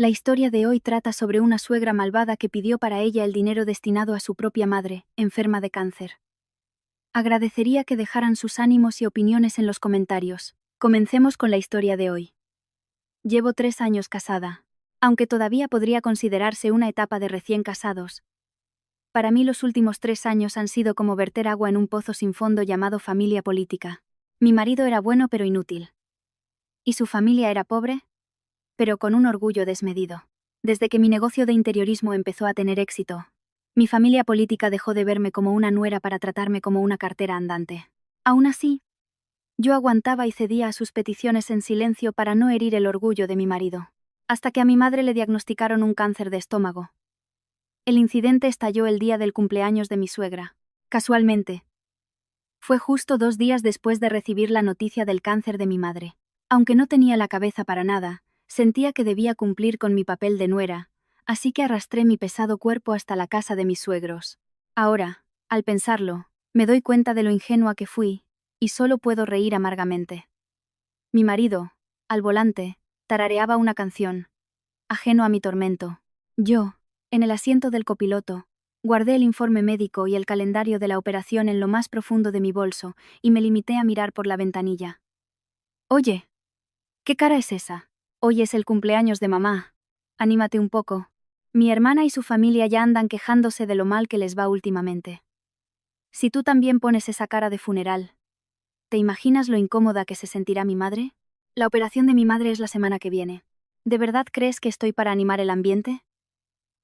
La historia de hoy trata sobre una suegra malvada que pidió para ella el dinero destinado a su propia madre, enferma de cáncer. Agradecería que dejaran sus ánimos y opiniones en los comentarios. Comencemos con la historia de hoy. Llevo 3 años casada. Aunque todavía podría considerarse una etapa de recién casados. Para mí los últimos 3 años han sido como verter agua en un pozo sin fondo llamado familia política. Mi marido era bueno pero inútil. ¿Y su familia era pobre? Pero con un orgullo desmedido. Desde que mi negocio de interiorismo empezó a tener éxito, mi familia política dejó de verme como una nuera para tratarme como una cartera andante. Aún así, yo aguantaba y cedía a sus peticiones en silencio para no herir el orgullo de mi marido. Hasta que a mi madre le diagnosticaron un cáncer de estómago. El incidente estalló el día del cumpleaños de mi suegra. Casualmente. Fue justo 2 días después de recibir la noticia del cáncer de mi madre. Aunque no tenía la cabeza para nada, sentía que debía cumplir con mi papel de nuera, así que arrastré mi pesado cuerpo hasta la casa de mis suegros. Ahora, al pensarlo, me doy cuenta de lo ingenua que fui, y solo puedo reír amargamente. Mi marido, al volante, tarareaba una canción, ajeno a mi tormento. Yo, en el asiento del copiloto, guardé el informe médico y el calendario de la operación en lo más profundo de mi bolso, y me limité a mirar por la ventanilla. Oye, ¿qué cara es esa? Hoy es el cumpleaños de mamá. Anímate un poco. Mi hermana y su familia ya andan quejándose de lo mal que les va últimamente. Si tú también pones esa cara de funeral, ¿te imaginas lo incómoda que se sentirá mi madre? La operación de mi madre es la semana que viene. ¿De verdad crees que estoy para animar el ambiente?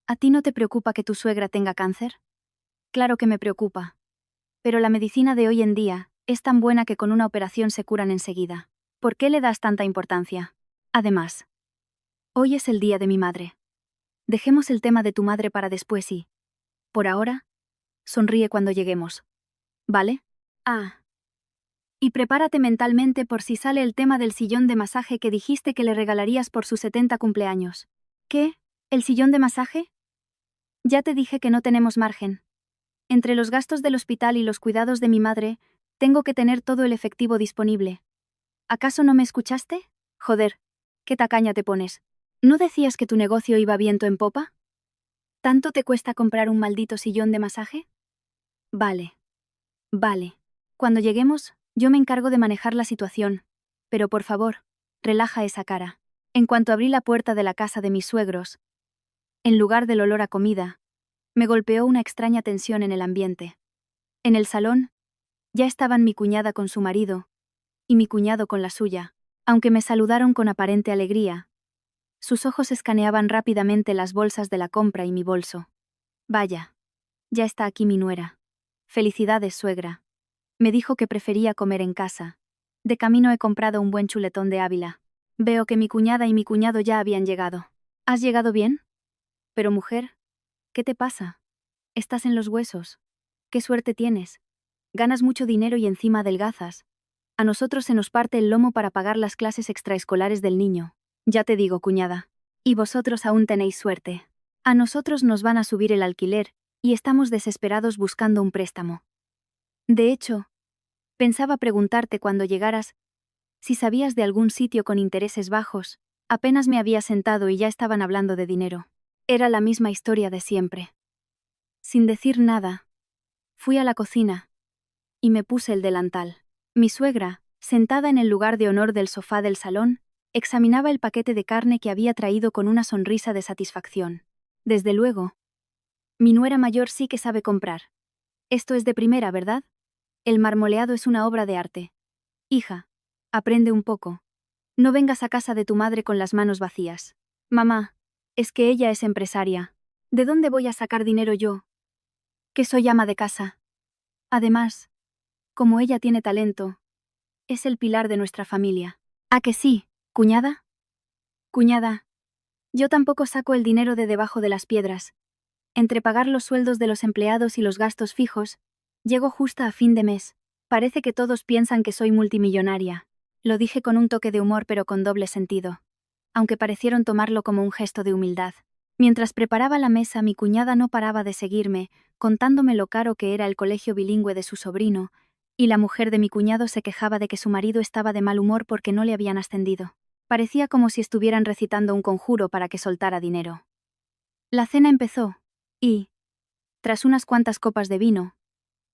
¿A ti no te preocupa que tu suegra tenga cáncer? Claro que me preocupa. Pero la medicina de hoy en día es tan buena que con una operación se curan enseguida. ¿Por qué le das tanta importancia? Además, hoy es el día de mi madre. Dejemos el tema de tu madre para después y, por ahora, sonríe cuando lleguemos. ¿Vale? Ah. Y prepárate mentalmente por si sale el tema del sillón de masaje que dijiste que le regalarías por su 70 cumpleaños. ¿Qué? ¿El sillón de masaje? Ya te dije que no tenemos margen. Entre los gastos del hospital y los cuidados de mi madre, tengo que tener todo el efectivo disponible. ¿Acaso no me escuchaste? Joder, qué tacaña te pones. ¿No decías que tu negocio iba viento en popa? ¿Tanto te cuesta comprar un maldito sillón de masaje? Vale. Vale. Cuando lleguemos, yo me encargo de manejar la situación. Pero por favor, relaja esa cara. En cuanto abrí la puerta de la casa de mis suegros, en lugar del olor a comida, me golpeó una extraña tensión en el ambiente. En el salón, ya estaban mi cuñada con su marido, y mi cuñado con la suya. Aunque me saludaron con aparente alegría, sus ojos escaneaban rápidamente las bolsas de la compra y mi bolso. Vaya, ya está aquí mi nuera. Felicidades, suegra. Me dijo que prefería comer en casa. De camino he comprado un buen chuletón de Ávila. Veo que mi cuñada y mi cuñado ya habían llegado. ¿Has llegado bien? Pero mujer, ¿qué te pasa? Estás en los huesos. ¿Qué suerte tienes? Ganas mucho dinero y encima adelgazas. A nosotros se nos parte el lomo para pagar las clases extraescolares del niño. Ya te digo, cuñada. Y vosotros aún tenéis suerte. A nosotros nos van a subir el alquiler, y estamos desesperados buscando un préstamo. De hecho, pensaba preguntarte cuando llegaras si sabías de algún sitio con intereses bajos. Apenas me había sentado y ya estaban hablando de dinero. Era la misma historia de siempre. Sin decir nada, fui a la cocina y me puse el delantal. Mi suegra, sentada en el lugar de honor del sofá del salón, examinaba el paquete de carne que había traído con una sonrisa de satisfacción. Desde luego, mi nuera mayor sí que sabe comprar. Esto es de primera, ¿verdad? El marmoleado es una obra de arte. Hija, aprende un poco. No vengas a casa de tu madre con las manos vacías. Mamá, es que ella es empresaria. ¿De dónde voy a sacar dinero yo? Que soy ama de casa. Además, como ella tiene talento, es el pilar de nuestra familia. ¿A que sí, cuñada? Cuñada, yo tampoco saco el dinero de debajo de las piedras. Entre pagar los sueldos de los empleados y los gastos fijos, llego justa a fin de mes. Parece que todos piensan que soy multimillonaria. Lo dije con un toque de humor pero con doble sentido, aunque parecieron tomarlo como un gesto de humildad. Mientras preparaba la mesa, mi cuñada no paraba de seguirme, contándome lo caro que era el colegio bilingüe de su sobrino, y la mujer de mi cuñado se quejaba de que su marido estaba de mal humor porque no le habían ascendido. Parecía como si estuvieran recitando un conjuro para que soltara dinero. La cena empezó, y, tras unas cuantas copas de vino,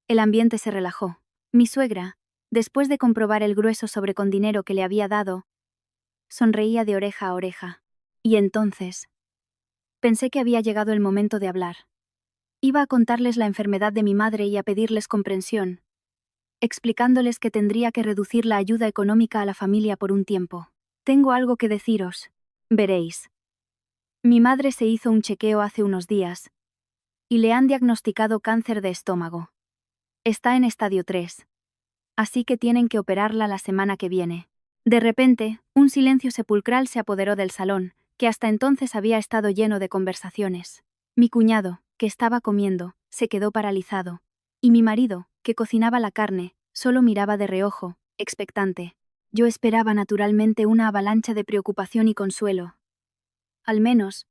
el ambiente se relajó. Mi suegra, después de comprobar el grueso sobre con dinero que le había dado, sonreía de oreja a oreja. Y entonces, pensé que había llegado el momento de hablar. Iba a contarles la enfermedad de mi madre y a pedirles comprensión, explicándoles que tendría que reducir la ayuda económica a la familia por un tiempo. Tengo algo que deciros. Veréis. Mi madre se hizo un chequeo hace unos días, y le han diagnosticado cáncer de estómago. Está en estadio 3. Así que tienen que operarla la semana que viene. De repente, un silencio sepulcral se apoderó del salón, que hasta entonces había estado lleno de conversaciones. Mi cuñado, que estaba comiendo, se quedó paralizado, y mi marido, que cocinaba la carne, solo miraba de reojo, expectante. Yo esperaba naturalmente una avalancha de preocupación y consuelo. Al menos,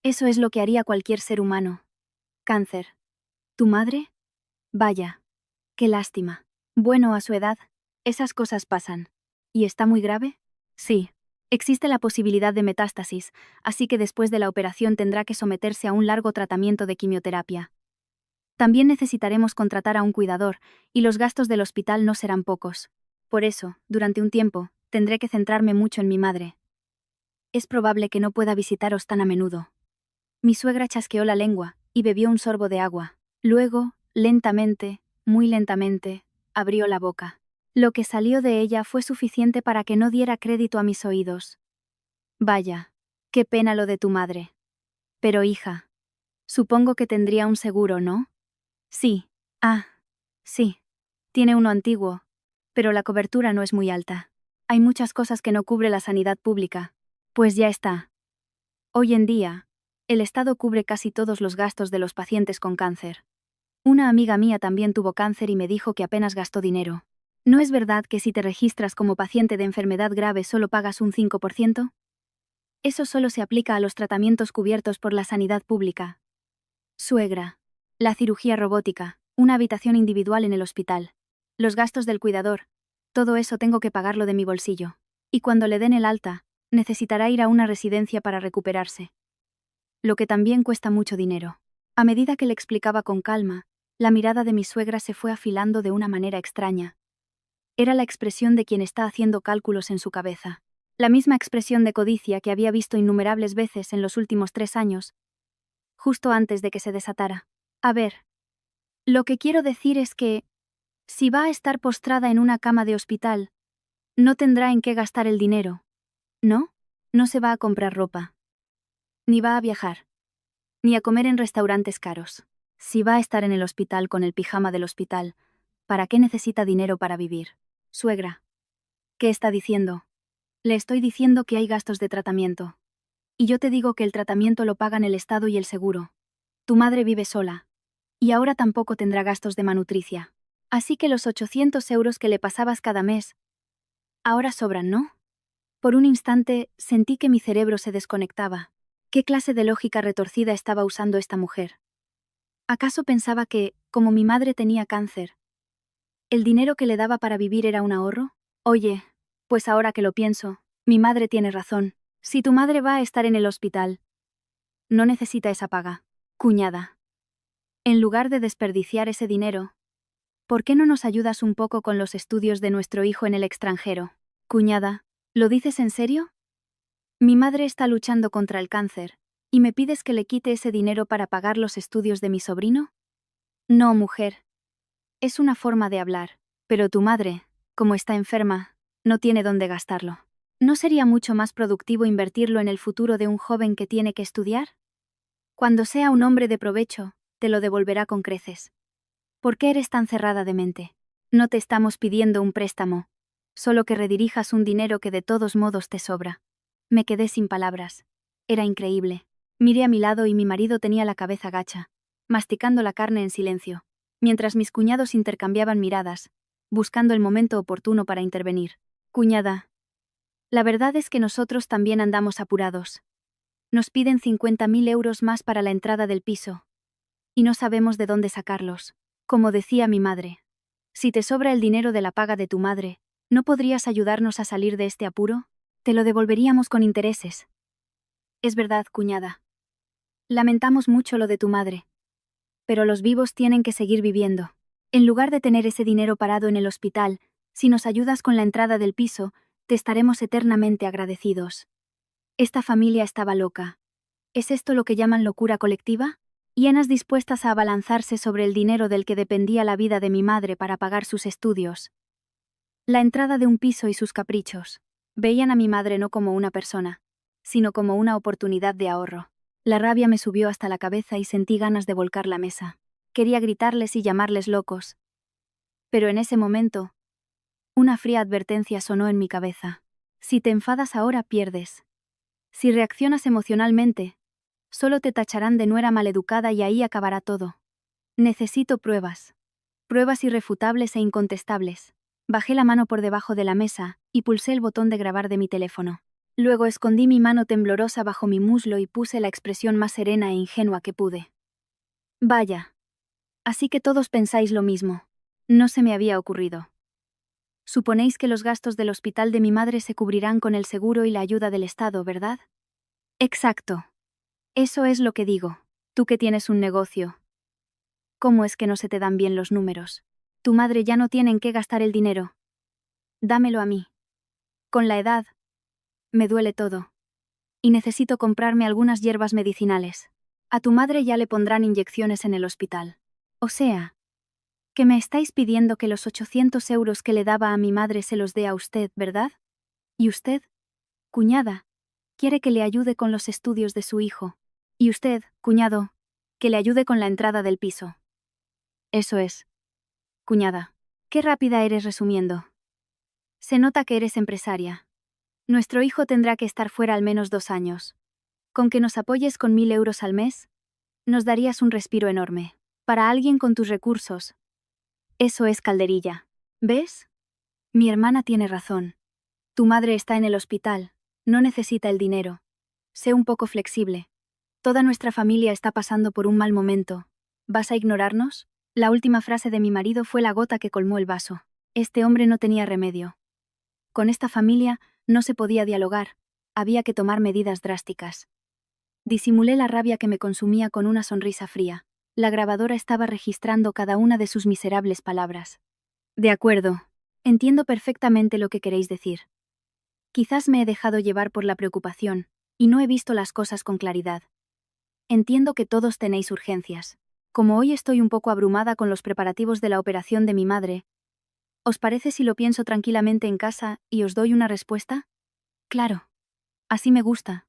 eso es lo que haría cualquier ser humano. Cáncer. ¿Tu madre? Vaya. Qué lástima. Bueno, a su edad, esas cosas pasan. ¿Y está muy grave? Sí. Existe la posibilidad de metástasis, así que después de la operación tendrá que someterse a un largo tratamiento de quimioterapia. También necesitaremos contratar a un cuidador, y los gastos del hospital no serán pocos. Por eso, durante un tiempo, tendré que centrarme mucho en mi madre. Es probable que no pueda visitaros tan a menudo. Mi suegra chasqueó la lengua, y bebió un sorbo de agua. Luego, lentamente, muy lentamente, abrió la boca. Lo que salió de ella fue suficiente para que no diera crédito a mis oídos. Vaya, qué pena lo de tu madre. Pero hija, supongo que tendría un seguro, ¿no? Sí. Ah, sí. Tiene uno antiguo, pero la cobertura no es muy alta. Hay muchas cosas que no cubre la sanidad pública. Pues ya está. Hoy en día, el Estado cubre casi todos los gastos de los pacientes con cáncer. Una amiga mía también tuvo cáncer y me dijo que apenas gastó dinero. ¿No es verdad que si te registras como paciente de enfermedad grave solo pagas un 5%? Eso solo se aplica a los tratamientos cubiertos por la sanidad pública. Suegra. La cirugía robótica, una habitación individual en el hospital. Los gastos del cuidador. Todo eso tengo que pagarlo de mi bolsillo. Y cuando le den el alta, necesitará ir a una residencia para recuperarse. Lo que también cuesta mucho dinero. A medida que le explicaba con calma, la mirada de mi suegra se fue afilando de una manera extraña. Era la expresión de quien está haciendo cálculos en su cabeza. La misma expresión de codicia que había visto innumerables veces en los últimos 3 años, justo antes de que se desatara. A ver, lo que quiero decir es que, si va a estar postrada en una cama de hospital, no tendrá en qué gastar el dinero. ¿No? No se va a comprar ropa. Ni va a viajar. Ni a comer en restaurantes caros. Si va a estar en el hospital con el pijama del hospital, ¿para qué necesita dinero para vivir? Suegra. ¿Qué está diciendo? Le estoy diciendo que hay gastos de tratamiento. Y yo te digo que el tratamiento lo pagan el Estado y el seguro. Tu madre vive sola. Y ahora tampoco tendrá gastos de manutricia. Así que los 800 euros que le pasabas cada mes, ahora sobran, ¿no? Por un instante, sentí que mi cerebro se desconectaba. ¿Qué clase de lógica retorcida estaba usando esta mujer? ¿Acaso pensaba que, como mi madre tenía cáncer, el dinero que le daba para vivir era un ahorro? Oye, pues ahora que lo pienso, mi madre tiene razón. Si tu madre va a estar en el hospital, no necesita esa paga. Cuñada. En lugar de desperdiciar ese dinero, ¿por qué no nos ayudas un poco con los estudios de nuestro hijo en el extranjero? Cuñada, ¿lo dices en serio? Mi madre está luchando contra el cáncer, ¿y me pides que le quite ese dinero para pagar los estudios de mi sobrino? No, mujer. Es una forma de hablar, pero tu madre, como está enferma, no tiene dónde gastarlo. ¿No sería mucho más productivo invertirlo en el futuro de un joven que tiene que estudiar? Cuando sea un hombre de provecho, te lo devolverá con creces. ¿Por qué eres tan cerrada de mente? No te estamos pidiendo un préstamo, solo que redirijas un dinero que de todos modos te sobra. Me quedé sin palabras. Era increíble. Miré a mi lado y mi marido tenía la cabeza gacha, masticando la carne en silencio, mientras mis cuñados intercambiaban miradas, buscando el momento oportuno para intervenir. Cuñada. La verdad es que nosotros también andamos apurados. Nos piden 50.000 euros más para la entrada del piso. Y no sabemos de dónde sacarlos. Como decía mi madre. Si te sobra el dinero de la paga de tu madre, ¿no podrías ayudarnos a salir de este apuro? Te lo devolveríamos con intereses. Es verdad, cuñada. Lamentamos mucho lo de tu madre. Pero los vivos tienen que seguir viviendo. En lugar de tener ese dinero parado en el hospital, si nos ayudas con la entrada del piso, te estaremos eternamente agradecidos. Esta familia estaba loca. ¿Es esto lo que llaman locura colectiva? Hienas dispuestas a abalanzarse sobre el dinero del que dependía la vida de mi madre para pagar sus estudios. La entrada de un piso y sus caprichos. Veían a mi madre no como una persona, sino como una oportunidad de ahorro. La rabia me subió hasta la cabeza y sentí ganas de volcar la mesa. Quería gritarles y llamarles locos. Pero en ese momento, una fría advertencia sonó en mi cabeza. Si te enfadas ahora, pierdes. Si reaccionas emocionalmente, solo te tacharán de nuera maleducada y ahí acabará todo. Necesito pruebas. Pruebas irrefutables e incontestables. Bajé la mano por debajo de la mesa y pulsé el botón de grabar de mi teléfono. Luego escondí mi mano temblorosa bajo mi muslo y puse la expresión más serena e ingenua que pude. Vaya. Así que todos pensáis lo mismo. No se me había ocurrido. Suponéis que los gastos del hospital de mi madre se cubrirán con el seguro y la ayuda del Estado, ¿verdad? Exacto. Eso es lo que digo. Tú que tienes un negocio. ¿Cómo es que no se te dan bien los números? Tu madre ya no tiene en qué gastar el dinero. Dámelo a mí. Con la edad, me duele todo. Y necesito comprarme algunas hierbas medicinales. A tu madre ya le pondrán inyecciones en el hospital. O sea, que me estáis pidiendo que los 800 euros que le daba a mi madre se los dé a usted, ¿verdad? ¿Y usted, cuñada, quiere que le ayude con los estudios de su hijo? Y usted, cuñado, que le ayude con la entrada del piso. Eso es. Cuñada, qué rápida eres resumiendo. Se nota que eres empresaria. Nuestro hijo tendrá que estar fuera al menos 2 años. Con que nos apoyes con 1000 euros al mes, nos darías un respiro enorme. Para alguien con tus recursos. Eso es calderilla. ¿Ves? Mi hermana tiene razón. Tu madre está en el hospital, no necesita el dinero. Sé un poco flexible. Toda nuestra familia está pasando por un mal momento. ¿Vas a ignorarnos? La última frase de mi marido fue la gota que colmó el vaso. Este hombre no tenía remedio. Con esta familia no se podía dialogar, había que tomar medidas drásticas. Disimulé la rabia que me consumía con una sonrisa fría. La grabadora estaba registrando cada una de sus miserables palabras. De acuerdo. Entiendo perfectamente lo que queréis decir. Quizás me he dejado llevar por la preocupación, y no he visto las cosas con claridad. Entiendo que todos tenéis urgencias. Como hoy estoy un poco abrumada con los preparativos de la operación de mi madre, ¿os parece si lo pienso tranquilamente en casa y os doy una respuesta? Claro. Así me gusta.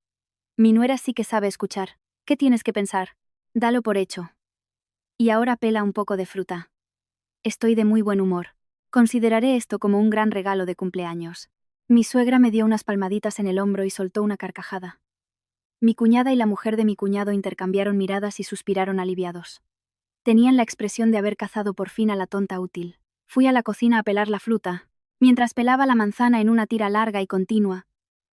Mi nuera sí que sabe escuchar. ¿Qué tienes que pensar? Dalo por hecho. Y ahora pela un poco de fruta. Estoy de muy buen humor. Consideraré esto como un gran regalo de cumpleaños. Mi suegra me dio unas palmaditas en el hombro y soltó una carcajada. Mi cuñada y la mujer de mi cuñado intercambiaron miradas y suspiraron aliviados. Tenían la expresión de haber cazado por fin a la tonta útil. Fui a la cocina a pelar la fruta. Mientras pelaba la manzana en una tira larga y continua,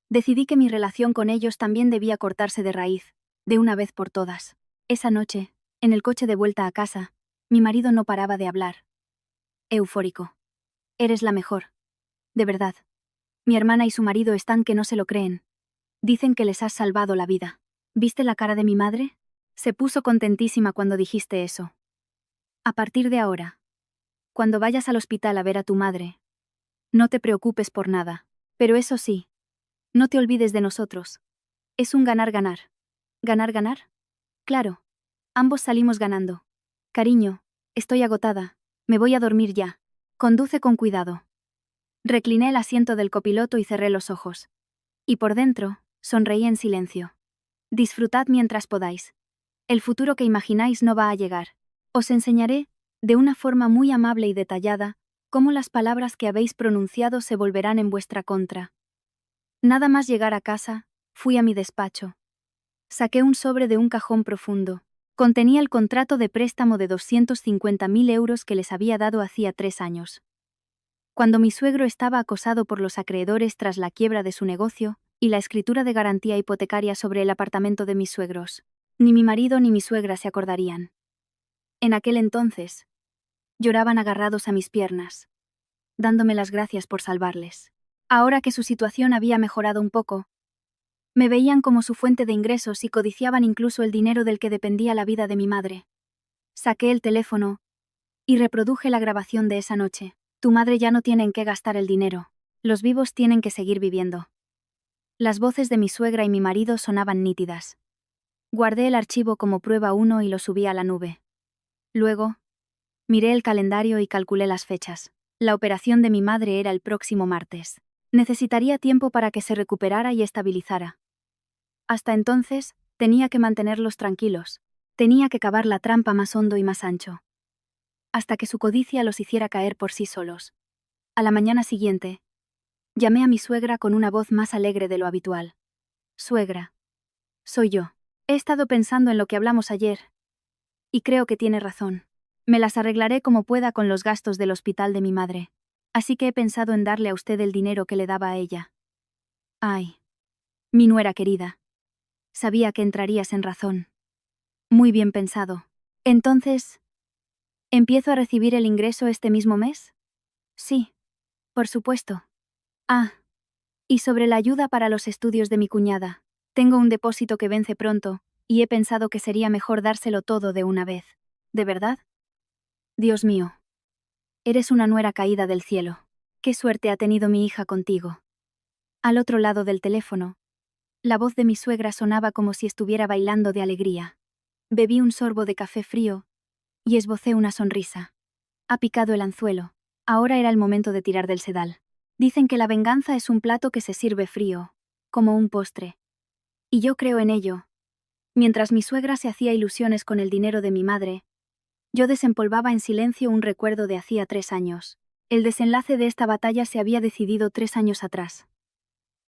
decidí que mi relación con ellos también debía cortarse de raíz, de una vez por todas. Esa noche, en el coche de vuelta a casa, mi marido no paraba de hablar. Eufórico. Eres la mejor. De verdad. Mi hermana y su marido están que no se lo creen. Dicen que les has salvado la vida. ¿Viste la cara de mi madre? Se puso contentísima cuando dijiste eso. A partir de ahora, cuando vayas al hospital a ver a tu madre, no te preocupes por nada. Pero eso sí, no te olvides de nosotros. Es un ganar-ganar. ¿Ganar-ganar? Claro. Ambos salimos ganando. Cariño, estoy agotada. Me voy a dormir ya. Conduce con cuidado. Recliné el asiento del copiloto y cerré los ojos. Y por dentro, sonreí en silencio. Disfrutad mientras podáis. El futuro que imagináis no va a llegar. Os enseñaré, de una forma muy amable y detallada, cómo las palabras que habéis pronunciado se volverán en vuestra contra. Nada más llegar a casa, fui a mi despacho. Saqué un sobre de un cajón profundo. Contenía el contrato de préstamo de 250.000 euros que les había dado hacía 3 años. Cuando mi suegro estaba acosado por los acreedores tras la quiebra de su negocio, y la escritura de garantía hipotecaria sobre el apartamento de mis suegros. Ni mi marido ni mi suegra se acordarían. En aquel entonces, lloraban agarrados a mis piernas, dándome las gracias por salvarles. Ahora que su situación había mejorado un poco, me veían como su fuente de ingresos y codiciaban incluso el dinero del que dependía la vida de mi madre. Saqué el teléfono y reproduje la grabación de esa noche. Tu madre ya no tiene en qué gastar el dinero. Los vivos tienen que seguir viviendo. Las voces de mi suegra y mi marido sonaban nítidas. Guardé el archivo como prueba 1 y lo subí a la nube. Luego, miré el calendario y calculé las fechas. La operación de mi madre era el próximo martes. Necesitaría tiempo para que se recuperara y estabilizara. Hasta entonces, tenía que mantenerlos tranquilos. Tenía que cavar la trampa más hondo y más ancho. Hasta que su codicia los hiciera caer por sí solos. A la mañana siguiente, llamé a mi suegra con una voz más alegre de lo habitual. Suegra. Soy yo. He estado pensando en lo que hablamos ayer. Y creo que tiene razón. Me las arreglaré como pueda con los gastos del hospital de mi madre. Así que he pensado en darle a usted el dinero que le daba a ella. Ay. Mi nuera querida. Sabía que entrarías en razón. Muy bien pensado. Entonces, ¿empiezo a recibir el ingreso este mismo mes? Sí. Por supuesto. Ah. Y sobre la ayuda para los estudios de mi cuñada. Tengo un depósito que vence pronto, y he pensado que sería mejor dárselo todo de una vez. ¿De verdad? Dios mío. Eres una nuera caída del cielo. Qué suerte ha tenido mi hija contigo. Al otro lado del teléfono, la voz de mi suegra sonaba como si estuviera bailando de alegría. Bebí un sorbo de café frío y esbocé una sonrisa. Ha picado el anzuelo. Ahora era el momento de tirar del sedal. Dicen que la venganza es un plato que se sirve frío, como un postre. Y yo creo en ello. Mientras mi suegra se hacía ilusiones con el dinero de mi madre, yo desempolvaba en silencio un recuerdo de hacía 3 años. El desenlace de esta batalla se había decidido 3 años atrás.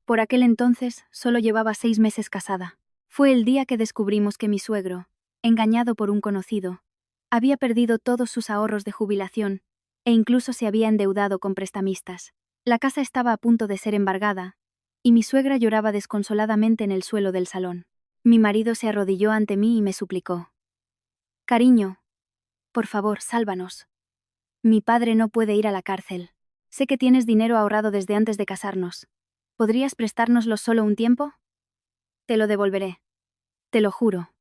Por aquel entonces, solo llevaba 6 meses casada. Fue el día que descubrimos que mi suegro, engañado por un conocido, había perdido todos sus ahorros de jubilación, e incluso se había endeudado con prestamistas. La casa estaba a punto de ser embargada, y mi suegra lloraba desconsoladamente en el suelo del salón. Mi marido se arrodilló ante mí y me suplicó. Cariño, por favor, sálvanos. Mi padre no puede ir a la cárcel. Sé que tienes dinero ahorrado desde antes de casarnos. ¿Podrías prestárnoslo solo un tiempo? Te lo devolveré. Te lo juro.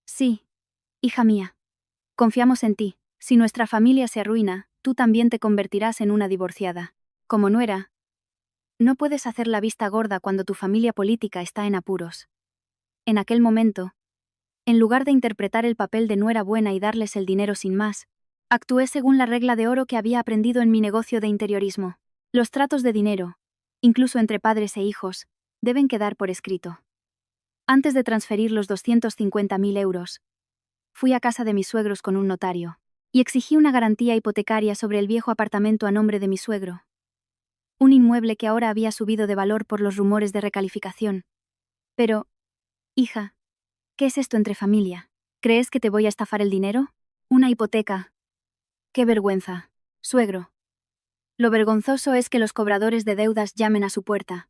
Sí, hija mía. Confiamos en ti. Si nuestra familia se arruina, tú también te convertirás en una divorciada. Como nuera, no puedes hacer la vista gorda cuando tu familia política está en apuros. En aquel momento, en lugar de interpretar el papel de nuera buena y darles el dinero sin más, actué según la regla de oro que había aprendido en mi negocio de interiorismo. Los tratos de dinero, incluso entre padres e hijos, deben quedar por escrito. Antes de transferir los 250.000 euros, fui a casa de mis suegros con un notario, y exigí una garantía hipotecaria sobre el viejo apartamento a nombre de mi suegro. Un inmueble que ahora había subido de valor por los rumores de recalificación. Pero, hija, ¿qué es esto entre familia? ¿Crees que te voy a estafar el dinero? Una hipoteca. ¡Qué vergüenza! Suegro. Lo vergonzoso es que los cobradores de deudas llamen a su puerta.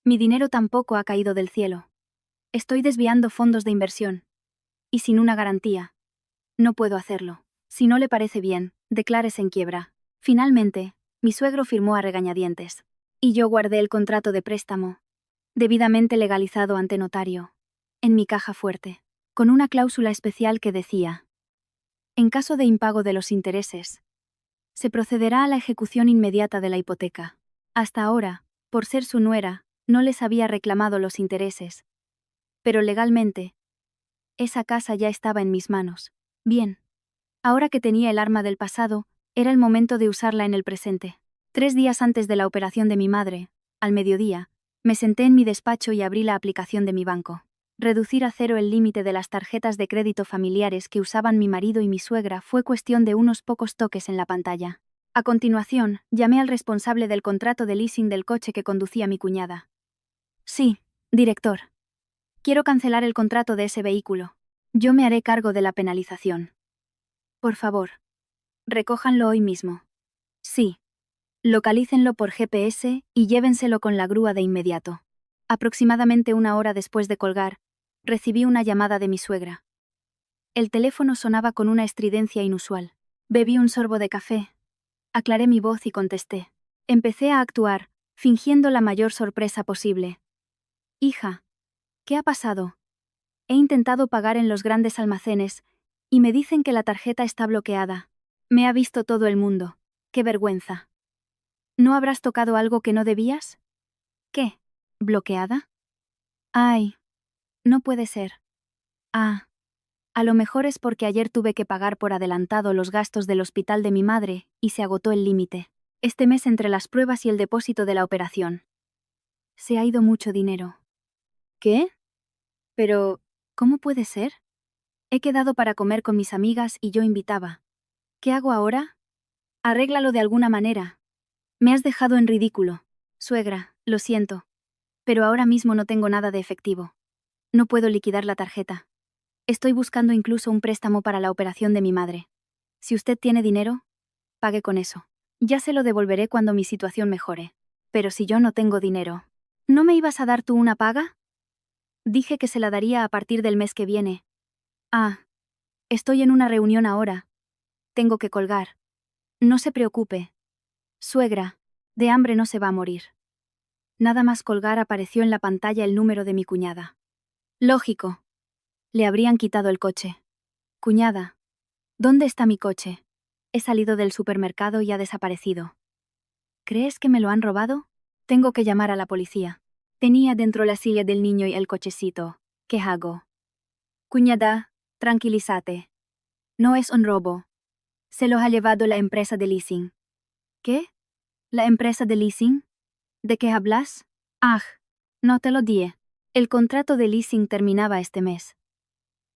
Mi dinero tampoco ha caído del cielo. Estoy desviando fondos de inversión. Y sin una garantía. No puedo hacerlo. Si no le parece bien, declárese en quiebra. Finalmente, mi suegro firmó a regañadientes. Y yo guardé el contrato de préstamo, debidamente legalizado ante notario, en mi caja fuerte, con una cláusula especial que decía: en caso de impago de los intereses, se procederá a la ejecución inmediata de la hipoteca. Hasta ahora, por ser su nuera, no les había reclamado los intereses. Pero legalmente, esa casa ya estaba en mis manos. Bien. Ahora que tenía el arma del pasado, era el momento de usarla en el presente. 3 días antes de la operación de mi madre, al mediodía, me senté en mi despacho y abrí la aplicación de mi banco. Reducir a 0 el límite de las tarjetas de crédito familiares que usaban mi marido y mi suegra fue cuestión de unos pocos toques en la pantalla. A continuación, llamé al responsable del contrato de leasing del coche que conducía mi cuñada. Sí, director. Quiero cancelar el contrato de ese vehículo. Yo me haré cargo de la penalización. Por favor. Recójanlo hoy mismo. Sí. Localícenlo por GPS y llévenselo con la grúa de inmediato. Aproximadamente 1 hora después de colgar, recibí una llamada de mi suegra. El teléfono sonaba con una estridencia inusual. Bebí un sorbo de café. Aclaré mi voz y contesté. Empecé a actuar, fingiendo la mayor sorpresa posible. Hija, ¿qué ha pasado? He intentado pagar en los grandes almacenes, y me dicen que la tarjeta está bloqueada. Me ha visto todo el mundo. ¡Qué vergüenza! ¿No habrás tocado algo que no debías? ¿Qué? ¿Bloqueada? Ay, no puede ser. Ah, a lo mejor es porque ayer tuve que pagar por adelantado los gastos del hospital de mi madre, y se agotó el límite. Este mes entre las pruebas y el depósito de la operación. Se ha ido mucho dinero. ¿Qué? Pero, ¿cómo puede ser? He quedado para comer con mis amigas y yo invitaba. ¿Qué hago ahora? Arréglalo de alguna manera. Me has dejado en ridículo. Suegra, lo siento. Pero ahora mismo no tengo nada de efectivo. No puedo liquidar la tarjeta. Estoy buscando incluso un préstamo para la operación de mi madre. Si usted tiene dinero, pague con eso. Ya se lo devolveré cuando mi situación mejore. Pero si yo no tengo dinero, ¿no me ibas a dar tú una paga? Dije que se la daría a partir del mes que viene. Ah, estoy en una reunión ahora. Tengo que colgar. No se preocupe. Suegra, de hambre no se va a morir. Nada más colgar apareció en la pantalla el número de mi cuñada. Lógico. Le habrían quitado el coche. Cuñada, ¿dónde está mi coche? He salido del supermercado y ha desaparecido. ¿Crees que me lo han robado? Tengo que llamar a la policía. Tenía dentro la silla del niño y el cochecito. ¿Qué hago? Cuñada, tranquilízate. No es un robo. Se los ha llevado la empresa de leasing. ¿Qué? ¿La empresa de leasing? ¿De qué hablas? Ah, no te lo dije. El contrato de leasing terminaba este mes.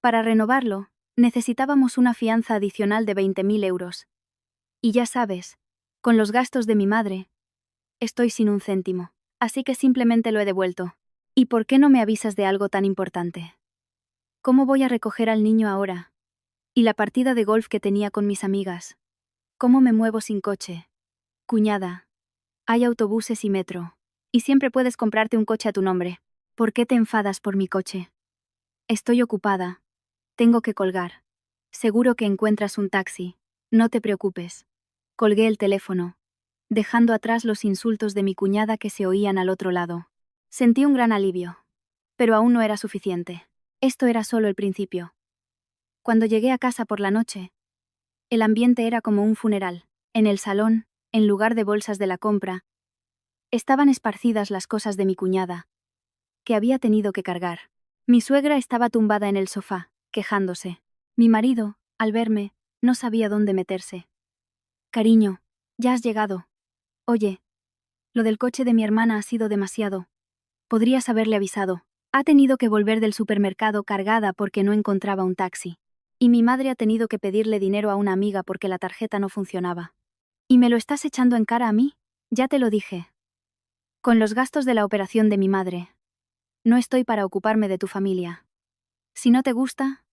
Para renovarlo, necesitábamos una fianza adicional de 20.000 euros. Y ya sabes, con los gastos de mi madre, estoy sin un céntimo, así que simplemente lo he devuelto. ¿Y por qué no me avisas de algo tan importante? ¿Cómo voy a recoger al niño ahora? ¿Y la partida de golf que tenía con mis amigas? ¿Cómo me muevo sin coche? Cuñada, hay autobuses y metro. Y siempre puedes comprarte un coche a tu nombre. ¿Por qué te enfadas por mi coche? Estoy ocupada. Tengo que colgar. Seguro que encuentras un taxi. No te preocupes. Colgué el teléfono, dejando atrás los insultos de mi cuñada que se oían al otro lado. Sentí un gran alivio. Pero aún no era suficiente. Esto era solo el principio. Cuando llegué a casa por la noche, el ambiente era como un funeral. En el salón, en lugar de bolsas de la compra, estaban esparcidas las cosas de mi cuñada, que había tenido que cargar. Mi suegra estaba tumbada en el sofá, quejándose. Mi marido, al verme, no sabía dónde meterse. Cariño, ya has llegado. Oye, lo del coche de mi hermana ha sido demasiado. Podrías haberle avisado. Ha tenido que volver del supermercado cargada porque no encontraba un taxi. Y mi madre ha tenido que pedirle dinero a una amiga porque la tarjeta no funcionaba. ¿Y me lo estás echando en cara a mí? Ya te lo dije. Con los gastos de la operación de mi madre. No estoy para ocuparme de tu familia. Si no te gusta,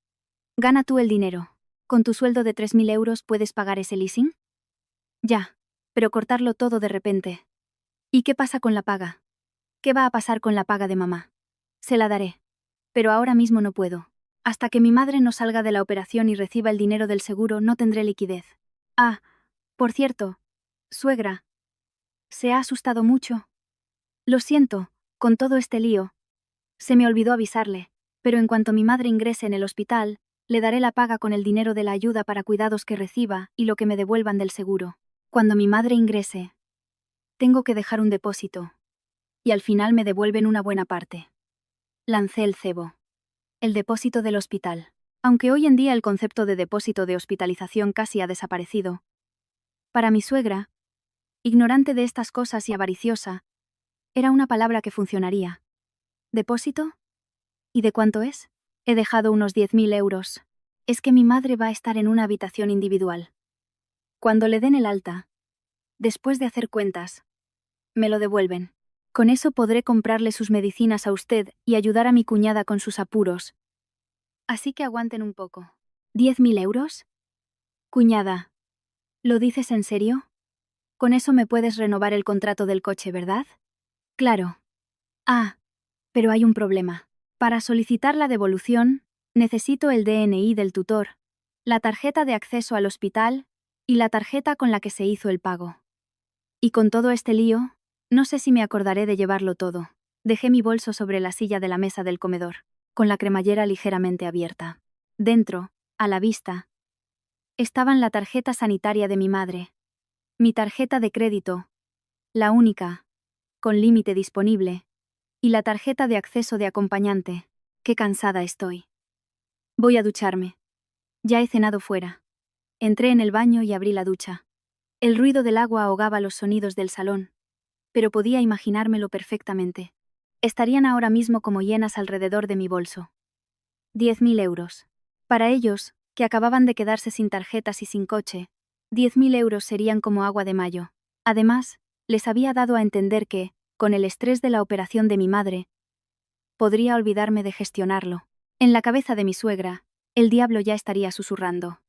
gana tú el dinero. ¿Con tu sueldo de 3.000 euros puedes pagar ese leasing? Ya, pero cortarlo todo de repente. ¿Y qué pasa con la paga? ¿Qué va a pasar con la paga de mamá? Se la daré. Pero ahora mismo no puedo. Hasta que mi madre no salga de la operación y reciba el dinero del seguro, no tendré liquidez. Ah, por cierto, suegra. ¿Se ha asustado mucho? Lo siento, con todo este lío. Se me olvidó avisarle, pero en cuanto mi madre ingrese en el hospital, le daré la paga con el dinero de la ayuda para cuidados que reciba y lo que me devuelvan del seguro. Cuando mi madre ingrese, tengo que dejar un depósito. Y al final me devuelven una buena parte. Lancé el cebo. El depósito del hospital. Aunque hoy en día el concepto de depósito de hospitalización casi ha desaparecido. Para mi suegra, ignorante de estas cosas y avariciosa, era una palabra que funcionaría. ¿Depósito? ¿Y de cuánto es? He dejado unos 10.000 euros. Es que mi madre va a estar en una habitación individual. Cuando le den el alta, después de hacer cuentas, me lo devuelven. Con eso podré comprarle sus medicinas a usted y ayudar a mi cuñada con sus apuros. Así que aguanten un poco. ¿10.000 euros? Cuñada, ¿lo dices en serio? Con eso me puedes renovar el contrato del coche, ¿verdad? Claro. Ah, pero hay un problema. Para solicitar la devolución, necesito el DNI del tutor, la tarjeta de acceso al hospital y la tarjeta con la que se hizo el pago. Y con todo este lío, No sé si me acordaré de llevarlo todo. Dejé mi bolso sobre la silla de la mesa del comedor, con la cremallera ligeramente abierta. Dentro, a la vista, estaban la tarjeta sanitaria de mi madre, mi tarjeta de crédito, la única, con límite disponible, y la tarjeta de acceso de acompañante. Qué cansada estoy. Voy a ducharme. Ya he cenado fuera. Entré en el baño y abrí la ducha. El ruido del agua ahogaba los sonidos del salón, pero podía imaginármelo perfectamente. Estarían ahora mismo como llenas alrededor de mi bolso. 10.000 euros. Para ellos, que acababan de quedarse sin tarjetas y sin coche, 10.000 euros serían como agua de mayo. Además, les había dado a entender que, con el estrés de la operación de mi madre, podría olvidarme de gestionarlo. En la cabeza de mi suegra, el diablo ya estaría susurrando.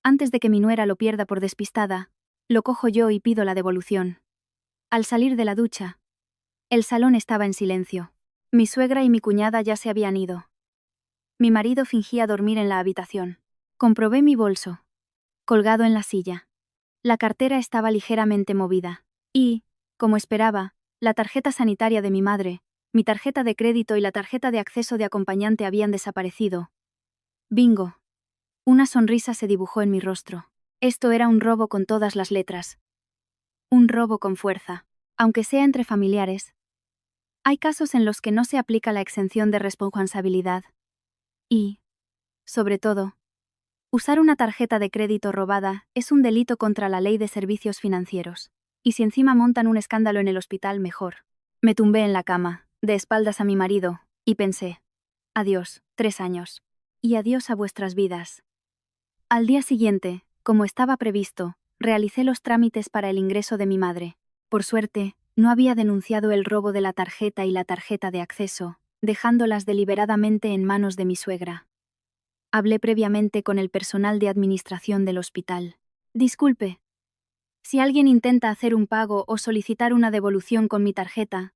Antes de que mi nuera lo pierda por despistada, lo cojo yo y pido la devolución. Al salir de la ducha, el salón estaba en silencio. Mi suegra y mi cuñada ya se habían ido. Mi marido fingía dormir en la habitación. Comprobé mi bolso, colgado en la silla. La cartera estaba ligeramente movida. Y, como esperaba, la tarjeta sanitaria de mi madre, mi tarjeta de crédito y la tarjeta de acceso de acompañante habían desaparecido. Bingo. Una sonrisa se dibujó en mi rostro. Esto era un robo con todas las letras. Un robo con fuerza. Aunque sea entre familiares, hay casos en los que no se aplica la exención de responsabilidad. Y, sobre todo, usar una tarjeta de crédito robada es un delito contra la ley de servicios financieros. Y si encima montan un escándalo en el hospital, mejor. Me tumbé en la cama, de espaldas a mi marido, y pensé: adiós, 3 años. Y adiós a vuestras vidas. Al día siguiente, como estaba previsto, realicé los trámites para el ingreso de mi madre. Por suerte, no había denunciado el robo de la tarjeta y la tarjeta de acceso, dejándolas deliberadamente en manos de mi suegra. Hablé previamente con el personal de administración del hospital. Disculpe. Si alguien intenta hacer un pago o solicitar una devolución con mi tarjeta,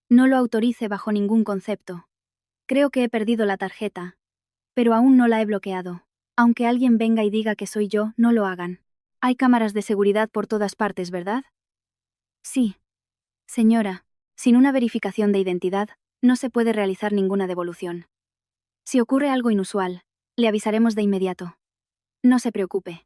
no lo autorice bajo ningún concepto. Creo que he perdido la tarjeta, pero aún no la he bloqueado. Aunque alguien venga y diga que soy yo, no lo hagan. Hay cámaras de seguridad por todas partes, ¿verdad? Sí. Señora, sin una verificación de identidad, no se puede realizar ninguna devolución. Si ocurre algo inusual, le avisaremos de inmediato. No se preocupe.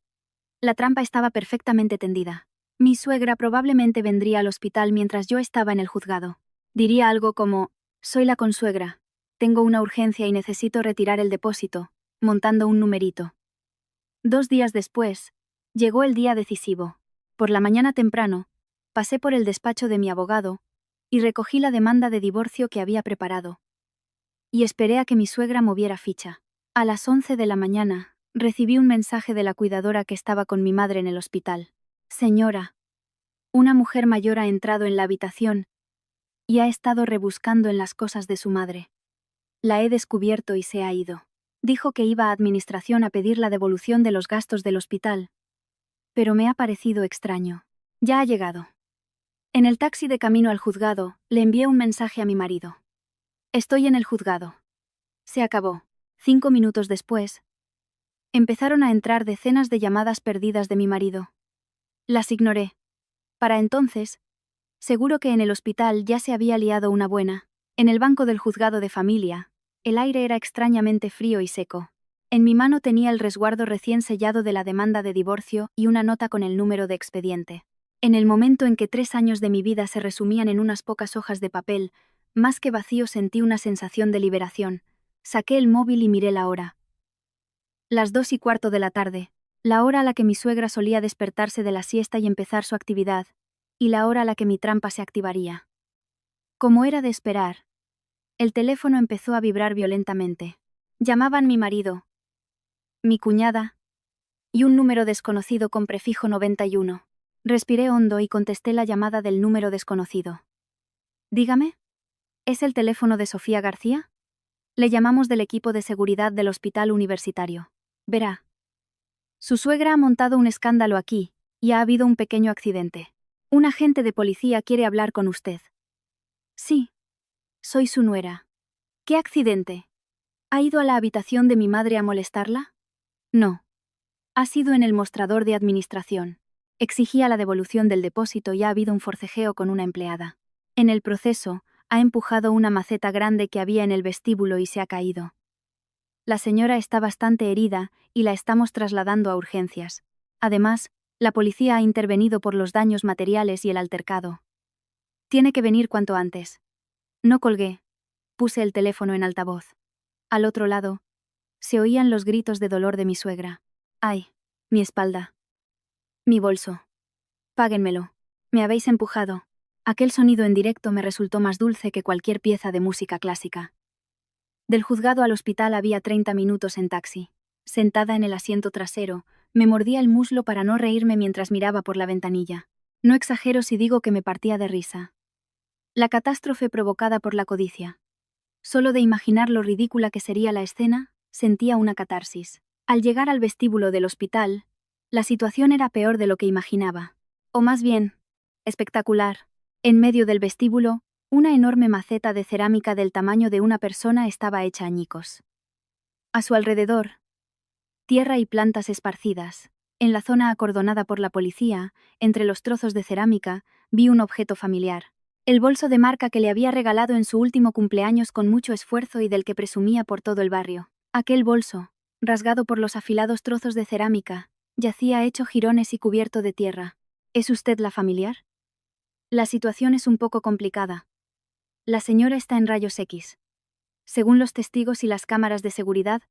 La trampa estaba perfectamente tendida. Mi suegra probablemente vendría al hospital mientras yo estaba en el juzgado. Diría algo como: soy la consuegra, tengo una urgencia y necesito retirar el depósito, montando un numerito. 2 días después, llegó el día decisivo. Por la mañana temprano, pasé por el despacho de mi abogado y recogí la demanda de divorcio que había preparado. Y esperé a que mi suegra moviera ficha. A las 11 de la mañana, recibí un mensaje de la cuidadora que estaba con mi madre en el hospital. Señora, una mujer mayor ha entrado en la habitación y ha estado rebuscando en las cosas de su madre. La he descubierto y se ha ido. Dijo que iba a administración a pedir la devolución de los gastos del hospital. Pero me ha parecido extraño. Ya ha llegado. En el taxi de camino al juzgado, le envié un mensaje a mi marido. Estoy en el juzgado. Se acabó. 5 minutos después, empezaron a entrar decenas de llamadas perdidas de mi marido. Las ignoré. Para entonces, seguro que en el hospital ya se había liado una buena. En el banco del juzgado de familia, el aire era extrañamente frío y seco. En mi mano tenía el resguardo recién sellado de la demanda de divorcio y una nota con el número de expediente. En el momento en que 3 años de mi vida se resumían en unas pocas hojas de papel, más que vacío sentí una sensación de liberación. Saqué el móvil y miré la hora. Las 2:15 de la tarde, la hora a la que mi suegra solía despertarse de la siesta y empezar su actividad, y la hora a la que mi trampa se activaría. Como era de esperar, el teléfono empezó a vibrar violentamente. Llamaban mi marido, mi cuñada, y un número desconocido con prefijo 91. Respiré hondo y contesté la llamada del número desconocido. Dígame. ¿Es el teléfono de Sofía García? Le llamamos del equipo de seguridad del hospital universitario. Verá. Su suegra ha montado un escándalo aquí, y ha habido un pequeño accidente. Un agente de policía quiere hablar con usted. Sí. Soy su nuera. ¿Qué accidente? ¿Ha ido a la habitación de mi madre a molestarla? No. Ha sido en el mostrador de administración. Exigía la devolución del depósito y ha habido un forcejeo con una empleada. En el proceso, ha empujado una maceta grande que había en el vestíbulo y se ha caído. La señora está bastante herida y la estamos trasladando a urgencias. Además, la policía ha intervenido por los daños materiales y el altercado. Tiene que venir cuanto antes. No colgué. Puse el teléfono en altavoz. Al otro lado, se oían los gritos de dolor de mi suegra. ¡Ay! Mi espalda. Mi bolso. Páguenmelo. Me habéis empujado. Aquel sonido en directo me resultó más dulce que cualquier pieza de música clásica. Del juzgado al hospital había 30 minutos en taxi. Sentada en el asiento trasero, me mordía el muslo para no reírme mientras miraba por la ventanilla. No exagero si digo que me partía de risa. La catástrofe provocada por la codicia. Solo de imaginar lo ridícula que sería la escena, sentía una catarsis. Al llegar al vestíbulo del hospital, la situación era peor de lo que imaginaba. O más bien, espectacular. En medio del vestíbulo, una enorme maceta de cerámica del tamaño de una persona estaba hecha añicos. A su alrededor, tierra y plantas esparcidas. En la zona acordonada por la policía, entre los trozos de cerámica, vi un objeto familiar. El bolso de marca que le había regalado en su último cumpleaños con mucho esfuerzo y del que presumía por todo el barrio. Aquel bolso, rasgado por los afilados trozos de cerámica, yacía hecho jirones y cubierto de tierra. ¿Es usted la familiar? La situación es un poco complicada. La señora está en rayos X. Según los testigos y las cámaras de seguridad,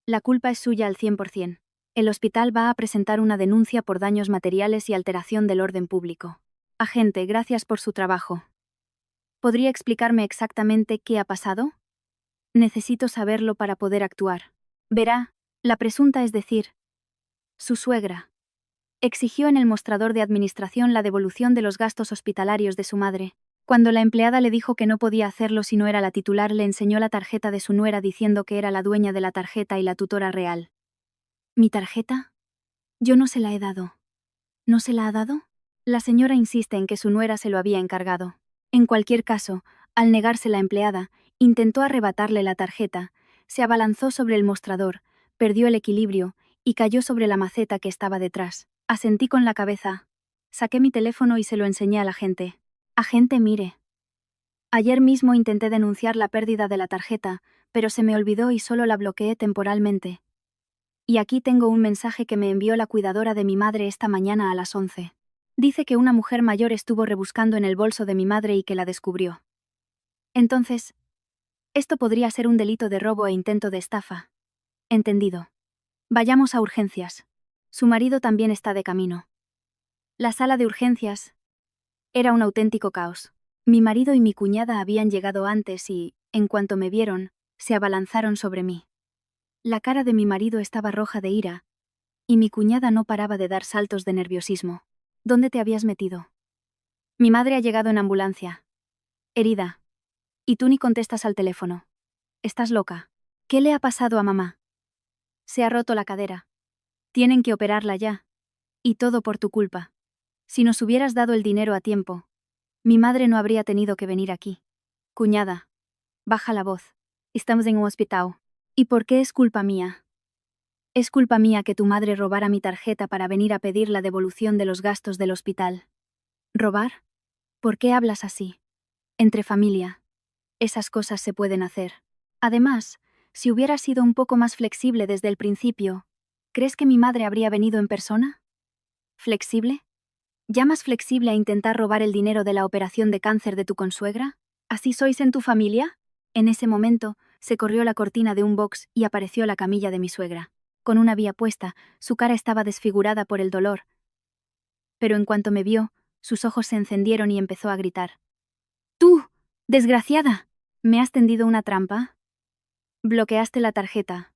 la culpa es suya al 100%. El hospital va a presentar una denuncia por daños materiales y alteración del orden público. Agente, gracias por su trabajo. ¿Podría explicarme exactamente qué ha pasado? Necesito saberlo para poder actuar. Verá, la presunta, es decir, su suegra, exigió en el mostrador de administración la devolución de los gastos hospitalarios de su madre. Cuando la empleada le dijo que no podía hacerlo si no era la titular, le enseñó la tarjeta de su nuera diciendo que era la dueña de la tarjeta y la tutora real. ¿Mi tarjeta? Yo no se la he dado. ¿No se la ha dado? La señora insiste en que su nuera se lo había encargado. En cualquier caso, al negarse la empleada, intentó arrebatarle la tarjeta, se abalanzó sobre el mostrador, perdió el equilibrio y cayó sobre la maceta que estaba detrás. Asentí con la cabeza. Saqué mi teléfono y se lo enseñé a la gente. Agente, mire. Ayer mismo intenté denunciar la pérdida de la tarjeta, pero se me olvidó y solo la bloqueé temporalmente. Y aquí tengo un mensaje que me envió la cuidadora de mi madre esta mañana a las 11. Dice que una mujer mayor estuvo rebuscando en el bolso de mi madre y que la descubrió. Entonces, esto podría ser un delito de robo e intento de estafa. Entendido. Vayamos a urgencias. Su marido también está de camino. La sala de urgencias era un auténtico caos. Mi marido y mi cuñada habían llegado antes y, en cuanto me vieron, se abalanzaron sobre mí. La cara de mi marido estaba roja de ira, y mi cuñada no paraba de dar saltos de nerviosismo. ¿Dónde te habías metido? Mi madre ha llegado en ambulancia. Herida. Y tú ni contestas al teléfono. ¿Estás loca? ¿Qué le ha pasado a mamá? Se ha roto la cadera. Tienen que operarla ya. Y todo por tu culpa. Si nos hubieras dado el dinero a tiempo, mi madre no habría tenido que venir aquí. Cuñada. Baja la voz. Estamos en un hospital. ¿Y por qué es culpa mía? Es culpa mía que tu madre robara mi tarjeta para venir a pedir la devolución de los gastos del hospital. ¿Robar? ¿Por qué hablas así? Entre familia. Esas cosas se pueden hacer. Además, si hubiera sido un poco más flexible desde el principio, ¿crees que mi madre habría venido en persona? ¿Flexible? ¿Llamas flexible a intentar robar el dinero de la operación de cáncer de tu consuegra? ¿Así sois en tu familia? En ese momento, se corrió la cortina de un box y apareció la camilla de mi suegra. Con una vía puesta, su cara estaba desfigurada por el dolor. Pero en cuanto me vio, sus ojos se encendieron y empezó a gritar. ¡Tú, desgraciada! ¿Me has tendido una trampa? Bloqueaste la tarjeta.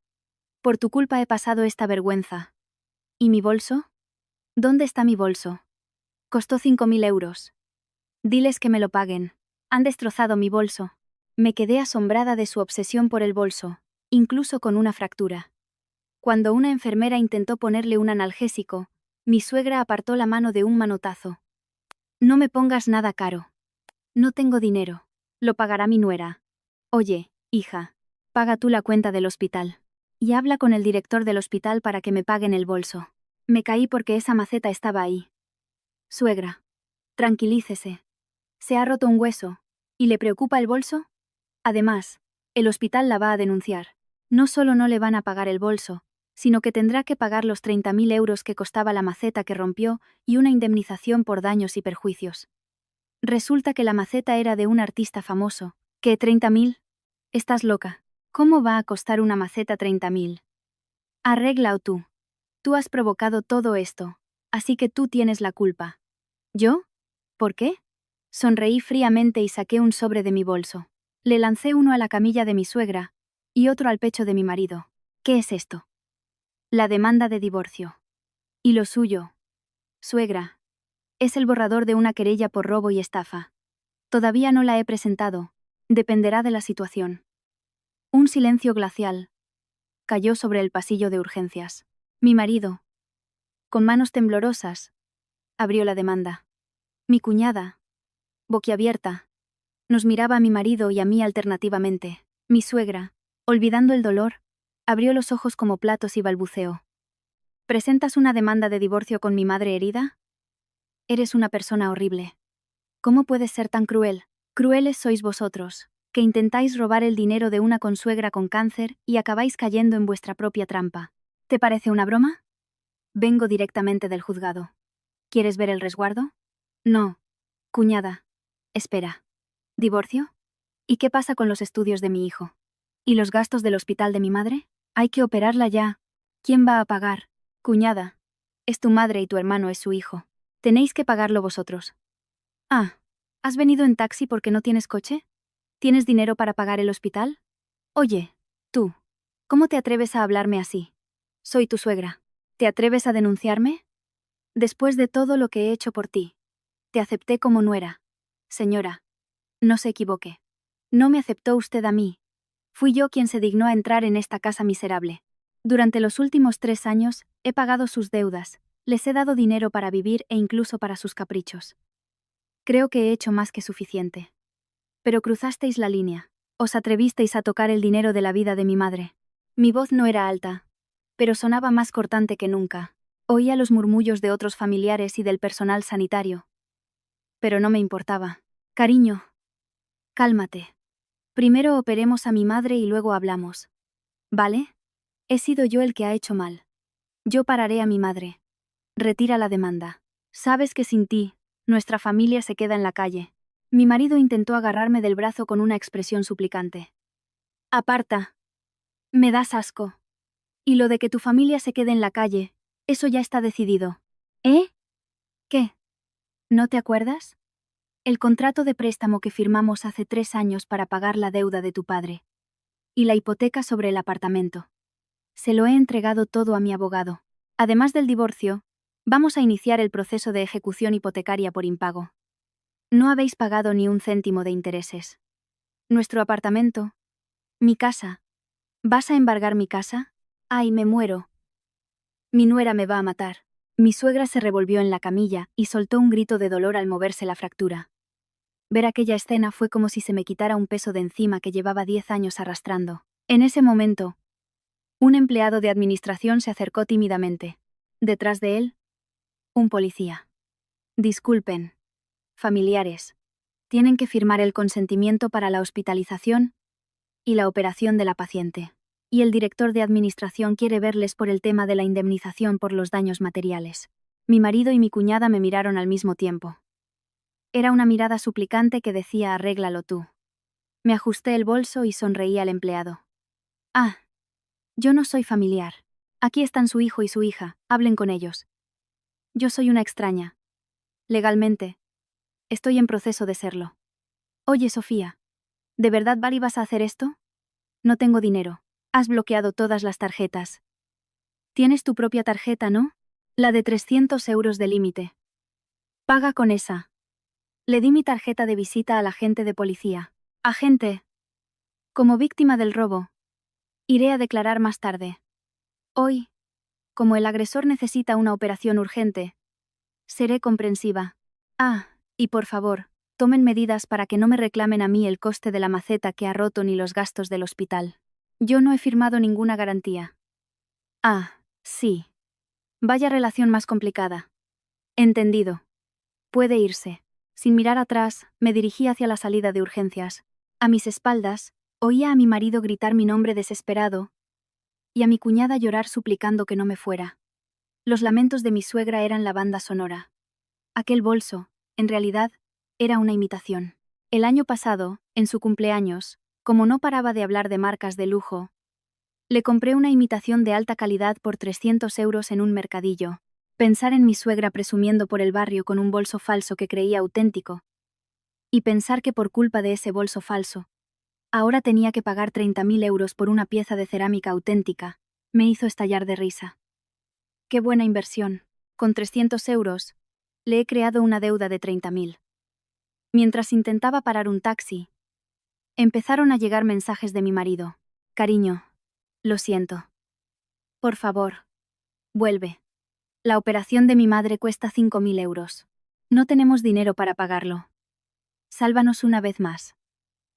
Por tu culpa he pasado esta vergüenza. ¿Y mi bolso? ¿Dónde está mi bolso? Costó 5.000 euros. Diles que me lo paguen. Han destrozado mi bolso. Me quedé asombrada de su obsesión por el bolso, incluso con una fractura. Cuando una enfermera intentó ponerle un analgésico, mi suegra apartó la mano de un manotazo. No me pongas nada caro. No tengo dinero. Lo pagará mi nuera. Oye, hija, paga tú la cuenta del hospital. Y habla con el director del hospital para que me paguen el bolso. Me caí porque esa maceta estaba ahí. Suegra. Tranquilícese. ¿Se ha roto un hueso? ¿Y le preocupa el bolso? Además, el hospital la va a denunciar. No solo no le van a pagar el bolso, sino que tendrá que pagar los 30.000 euros que costaba la maceta que rompió y una indemnización por daños y perjuicios. Resulta que la maceta era de un artista famoso. ¿Qué, 30.000? Estás loca. ¿Cómo va a costar una maceta 30.000? Arregla tú. Tú has provocado todo esto, así que tú tienes la culpa. ¿Yo? ¿Por qué? Sonreí fríamente y saqué un sobre de mi bolso. Le lancé uno a la camilla de mi suegra y otro al pecho de mi marido. ¿Qué es esto? La demanda de divorcio. ¿Y lo suyo? Suegra. Es el borrador de una querella por robo y estafa. Todavía no la he presentado. Dependerá de la situación. Un silencio glacial cayó sobre el pasillo de urgencias. Mi marido, con manos temblorosas, abrió la demanda. Mi cuñada, boquiabierta, nos miraba a mi marido y a mí alternativamente. Mi suegra, olvidando el dolor, abrió los ojos como platos y balbuceó. ¿Presentas una demanda de divorcio con mi madre herida? Eres una persona horrible. ¿Cómo puedes ser tan cruel? Crueles sois vosotros, que intentáis robar el dinero de una consuegra con cáncer y acabáis cayendo en vuestra propia trampa. ¿Te parece una broma? Vengo directamente del juzgado. ¿Quieres ver el resguardo? No. Cuñada. Espera. ¿Divorcio? ¿Y qué pasa con los estudios de mi hijo? ¿Y los gastos del hospital de mi madre? Hay que operarla ya. ¿Quién va a pagar? Cuñada. Es tu madre y tu hermano es su hijo. Tenéis que pagarlo vosotros. Ah. ¿Has venido en taxi porque no tienes coche? ¿Tienes dinero para pagar el hospital? Oye, tú. ¿Cómo te atreves a hablarme así? Soy tu suegra. ¿Te atreves a denunciarme? Después de todo lo que he hecho por ti. Te acepté como nuera. Señora. No se equivoque. No me aceptó usted a mí. Fui yo quien se dignó a entrar en esta casa miserable. Durante los últimos 3 años, he pagado sus deudas, les he dado dinero para vivir e incluso para sus caprichos. Creo que he hecho más que suficiente. Pero cruzasteis la línea. Os atrevisteis a tocar el dinero de la vida de mi madre. Mi voz no era alta, pero sonaba más cortante que nunca. Oía los murmullos de otros familiares y del personal sanitario. Pero no me importaba. Cariño. Cálmate. Primero operemos a mi madre y luego hablamos. ¿Vale? He sido yo el que ha hecho mal. Yo pararé a mi madre. Retira la demanda. Sabes que sin ti, nuestra familia se queda en la calle. Mi marido intentó agarrarme del brazo con una expresión suplicante. Aparta. Me das asco. Y lo de que tu familia se quede en la calle, eso ya está decidido. ¿Eh? ¿Qué? ¿No te acuerdas? El contrato de préstamo que firmamos hace 3 años para pagar la deuda de tu padre. Y la hipoteca sobre el apartamento. Se lo he entregado todo a mi abogado. Además del divorcio, vamos a iniciar el proceso de ejecución hipotecaria por impago. No habéis pagado ni un céntimo de intereses. Nuestro apartamento. Mi casa. ¿Vas a embargar mi casa? Ay, me muero. Mi nuera me va a matar. Mi suegra se revolvió en la camilla y soltó un grito de dolor al moverse la fractura. Ver aquella escena fue como si se me quitara un peso de encima que llevaba 10 años arrastrando. En ese momento, un empleado de administración se acercó tímidamente. Detrás de él, un policía. Disculpen. Familiares. Tienen que firmar el consentimiento para la hospitalización y la operación de la paciente. Y el director de administración quiere verles por el tema de la indemnización por los daños materiales. Mi marido y mi cuñada me miraron al mismo tiempo. Era una mirada suplicante que decía arréglalo tú. Me ajusté el bolso y sonreí al empleado. Ah. Yo no soy familiar. Aquí están su hijo y su hija, hablen con ellos. Yo soy una extraña. Legalmente. Estoy en proceso de serlo. Oye, Sofía. ¿De verdad vas a hacer esto? No tengo dinero. Has bloqueado todas las tarjetas. Tienes tu propia tarjeta, ¿no? La de 300 euros de límite. Paga con esa. Le di mi tarjeta de visita al agente de policía. Agente. Como víctima del robo. Iré a declarar más tarde. Hoy, como el agresor necesita una operación urgente, seré comprensiva. Ah, y por favor, tomen medidas para que no me reclamen a mí el coste de la maceta que ha roto ni los gastos del hospital. Yo no he firmado ninguna garantía. Ah, sí. Vaya relación más complicada. Entendido. Puede irse. Sin mirar atrás, me dirigí hacia la salida de urgencias. A mis espaldas, oía a mi marido gritar mi nombre desesperado y a mi cuñada llorar suplicando que no me fuera. Los lamentos de mi suegra eran la banda sonora. Aquel bolso, en realidad, era una imitación. El año pasado, en su cumpleaños, como no paraba de hablar de marcas de lujo, le compré una imitación de alta calidad por 300 euros en un mercadillo. Pensar en mi suegra presumiendo por el barrio con un bolso falso que creía auténtico. Y pensar que por culpa de ese bolso falso, ahora tenía que pagar 30.000 euros por una pieza de cerámica auténtica, me hizo estallar de risa. Qué buena inversión. Con 300 euros, le he creado una deuda de 30.000. Mientras intentaba parar un taxi, empezaron a llegar mensajes de mi marido. Cariño, lo siento. Por favor, vuelve. La operación de mi madre cuesta 5.000 euros. No tenemos dinero para pagarlo. Sálvanos una vez más.